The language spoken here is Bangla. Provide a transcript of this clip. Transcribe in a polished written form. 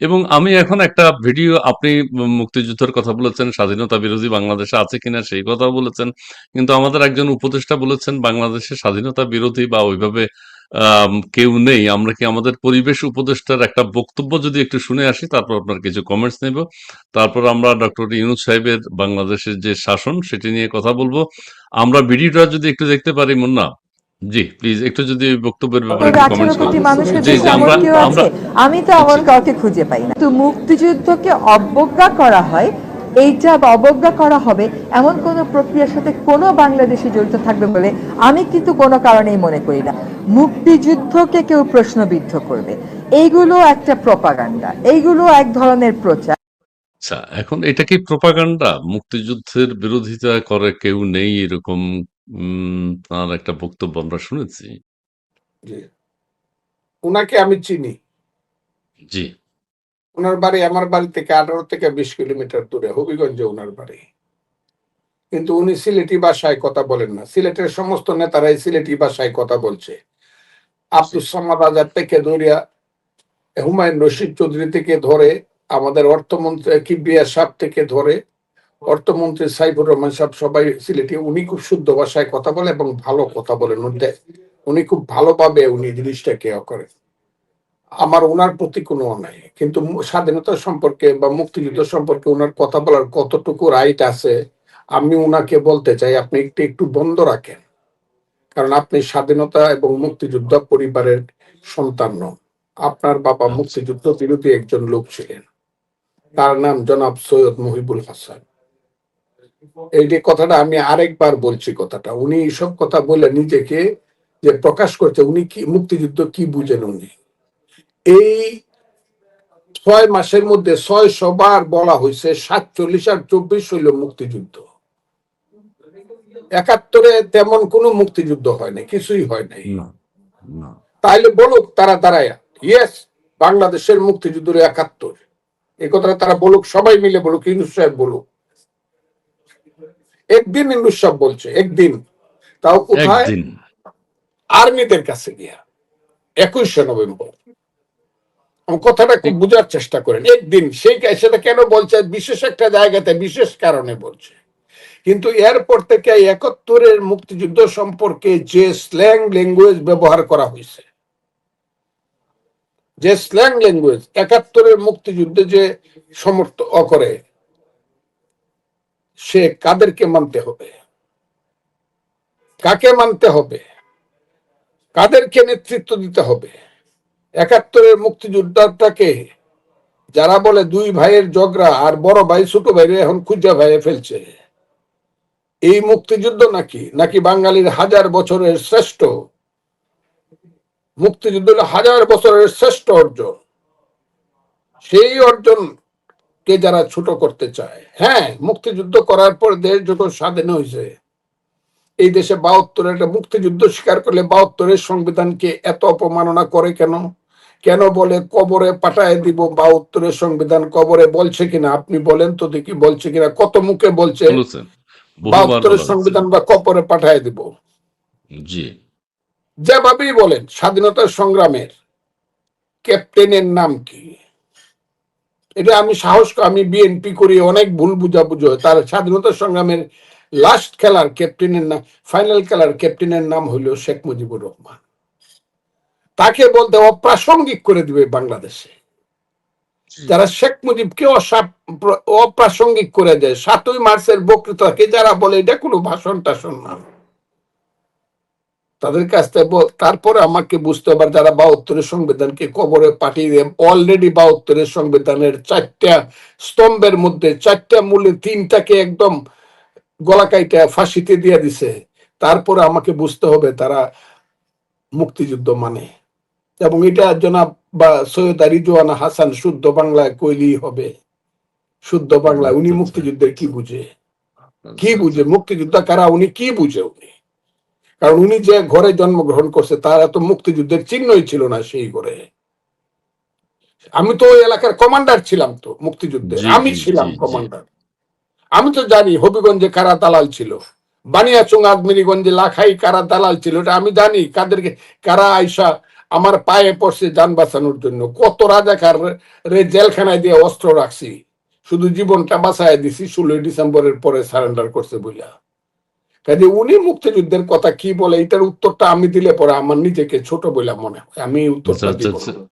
এবং আমি এখন একটা ভিডিও আপনি মুক্তিযুদ্ধের কথা বলেছেন, স্বাধীনতা বিরোধী বাংলাদেশে আছে কিনা সেই কথাও বলেছেন। কিন্তু আমাদের একজন উপদেষ্টা বলেছেন বাংলাদেশে স্বাধীনতা বিরোধী বা ওইভাবে কেউ নেই। আমরা কি আমাদের পরিবেশ উপদেষ্টার একটা বক্তব্য যদি একটু শুনে আসি, তারপর আপনার কিছু কমেন্টস নেব। তারপর আমরা ডক্টর ইউনূস সাহেবের বাংলাদেশের যে শাসন সেটি নিয়ে কথা বলবো। আমরা ভিডিওটা যদি একটু দেখতে পারি মুন্না। জি, প্লিজ একটু যদি ওই বক্তব্যের তো ব্যাপারে একটু রাখের কমেন্টস করেন। প্রতি মানুষের জি, দেশে জি, এমন আমরা কেউ আমরা আছে? আমি তো এমন জি, কাউকে খুঁজে পাই না। তো মুক্তিযুদ্ধকে অবজ্ঞা করা হয়, এইটা অবজ্ঞা করা হবে এমন কোন প্রক্রিয়ার সাথে কোনো বাংলাদেশি জড়িত থাকবে বলে আমি কিন্তু কোনো কারণেই মনে করি না। মুক্তিযুদ্ধকে কেউ প্রশ্নবিদ্ধ করবে, এইগুলো একটা প্রপাগান্ডা, এইগুলো এক ধরনের প্রচার। আচ্ছা, এখন এটা কি প্রোপাগান্ডা? মুক্তিযুদ্ধের বিরোধিতা করে কেউ নেই এরকম তার একটা বক্তব্য আমরা শুনেছি। জি, উনাকে আমি চিনি। জি, ওনার বাড়ি আমার বাড়ি থেকে 18 থেকে 20 কিলোমিটার দূরে, হবিগঞ্জে ওনার বাড়ি। কিন্তু উনি সিলেটি ভাষায় কথা বলেন না। সিলেটের সমস্ত নেতারাই সিলেটি ভাষায় কথা বলছে। আব্দুস সামাদ আজাদ থেকে ধরিয়া হুমায়ুন রশিদ চৌধুরী থেকে ধরে, আমাদের অর্থমন্ত্রী কিবরিয়া সাহেব থেকে ধরে, অর্থমন্ত্রী সাইফুর রহমান সাহেব সবাই সিলেটি। উনি খুব শুদ্ধ ভাষায় কথা বলে এবং ভালো কথা বলেন। উনি খুব ভালোভাবে উনি জিনিসটাকে করে। আমার ওনার প্রতি কোনো অন্যায়, কিন্তু স্বাধীনতা সম্পর্কে বা মুক্তিযুদ্ধ সম্পর্কে ওনার কথা বলার কতটুকু রাইট আছে আমি ওনাকে বলতে চাই, আপনি একটু একটু বন্ধ রাখেন। কারণ আপনি স্বাধীনতা এবং মুক্তিযুদ্ধ পরিবারের সন্তান নন। আপনার বাবা আচ্ছা, মুক্তিযুদ্ধ বিরোধী একজন লোক ছিলেন, তার নাম জনাব সৈয়দ মুহিবুল হাসান। এই যে কথাটা আমি আরেকবার বলছি, কথাটা উনি এইসব কথা বলে নিজেকে যে প্রকাশ করছে, উনি কি মুক্তিযুদ্ধ কি বুঝেন উনি? এই 6 মাসের মধ্যে 600 বার বলা হয়েছে 47 আর 24 হইল মুক্তিযুদ্ধ। 71-এ তেমন কোনো মুক্তিযুদ্ধ হয় নাই, কিছুই হয় নাই। না, না। তাইলে বলুক তারা দাঁড়ায়, ইয়েস বাংলাদেশের মুক্তিযুদ্ধ 71, এই কথাটা তারা বলুক, সবাই মিলে বলুক, ইউনূস সাহেব বলুক। একদিন ইউনূস সাহেব বলছে, একদিন, তাও কোথায়? একদিন। আর্মিদের কাছে গিয়া 21শে নভেম্বর। কথাটা খুব বোঝার চেষ্টা করেন। একদিন সেটা কেন বলছে? বিশেষ একটা জায়গাতে বিশেষ কারণে বলছে। কিন্তু এরপর থেকে 71-এর মুক্তিযুদ্ধ সম্পর্কে যে স্ল্যাং ল্যাঙ্গুয়েজ ব্যবহার করা হয়েছে, যে স্ল্যাং ল্যাঙ্গুয়েজ 71-এর মুক্তিযুদ্ধে যে সমর্থন করে, সে কাদেরকে মানতে হবে, কাকে মানতে হবে, কাদেরকে নেতৃত্ব দিতে হবে? 71-এর মুক্তিযোদ্ধাটাকে যারা বলে দুই ভাইয়ের ঝগড়া আর বড় ভাই ছোট ভাইরে এখন খুঁজা ভাইয়ে ফেলছে, এই মুক্তিযুদ্ধ নাকি? নাকি বাঙালির 1000 বছরের শ্রেষ্ঠ মুক্তিযুদ্ধ? 1000 বছরের শ্রেষ্ঠ অর্জন, সেই অর্জন কে যারা ছোট করতে চায়। হ্যাঁ, মুক্তিযুদ্ধ করার পর দেশ যখন স্বাধীন হয়েছে, এই দেশে 72-এর একটা মুক্তিযুদ্ধ স্বীকার করলে 72-এর সংবিধানকে এত অপমাননা করে কেন? কেন বলে কবরে পাঠায় দিব 72-এর সংবিধান? কবরে বলছে কিনা আপনি বলেন তো দেখি, বলছে কিনা? কত মুখে বলছে বলেছেন। বহুবার 72-এর বলা হয়েছে। সংবিধান বা কবরে পাঠায় দিব? জি। যেভাবেই বলেন, স্বাধীনতা সংগ্রামের ক্যাপ্টেনের নাম কি? এটা আমি বিএনপি করি, অনেক ভুল বুঝাবুঝি হয়। তার স্বাধীনতা সংগ্রামের লাস্ট খেলার ক্যাপ্টেনের নাম, ফাইনাল খেলার ক্যাপ্টেনের নাম হইল শেখ মুজিবুর রহমান। তাকে বলতে অপ্রাসঙ্গিক করে দিবে বাংলাদেশে। যারা শেখ মুজিবকে অপ্রাসঙ্গিক করে দেয়, 7ই মার্চের বক্তৃতাকে যারা বলে এটা কোনো ভাষণ টাষণ না, তাদের কাছ থেকে তারপরে আমাকে বুঝতে হবে যারা 72-এর সংবিধানকে কবরে পাঠিয়ে দেন। অলরেডি 72-এর সংবিধানের 4টা স্তম্ভের মধ্যে 4টা মূলে 3টাকে একদম গলা কাইটা ফাঁসিতে দিয়ে দিছে। তারপরে আমাকে বুঝতে হবে তারা মুক্তিযুদ্ধ মানে। এবং এটা জনাব বা সৈয়দ রিজওয়ানা হাসান শুদ্ধ বাংলায় কইলেই হবে। শুদ্ধ বাংলায় উনি আচ্ছা, আচ্ছা। মুক্তিযুদ্ধের কি বুঝে? কি আচ্ছা, আচ্ছা। বুঝে মুক্তিযোদ্ধা কারা? উনি কি বুঝে উনি? কারণ উনি যে ঘরে জন্মগ্রহণ করছে তার এত মুক্তিযুদ্ধের চিহ্নই ছিল না সেই ঘরে। আমি তো ওই এলাকার কমান্ডার ছিলাম, তো মুক্তিযুদ্ধের জি, আমি জি, জি, ছিলাম জি। কমান্ডার। আমি তো জানি হবিগঞ্জে কারা দালাল ছিল, বানিয়াচং আদমিরিগঞ্জে লাখাই কারা দালাল ছিল, এটা আমি জানি। কাদেরকে কারা আইসা আমার পায়ে পড়ছে যান বাঁচানোর জন্য, কত রাজাকার রে জেলখানায় দিয়ে অস্ত্র রাখছি, শুধু জীবনটা বাঁচায় দিছি 16 ডিসেম্বরের পরে সারেন্ডার করছে বইলা। কাজে উনি মুক্তিযুদ্ধের কথা কি বলে এটার উত্তরটা আমি দিলে পরে আমার নিজেকে ছোট বইলা মনে হয়, আমি আচ্ছা উত্তরটা আচ্ছা দিব আচ্ছা না।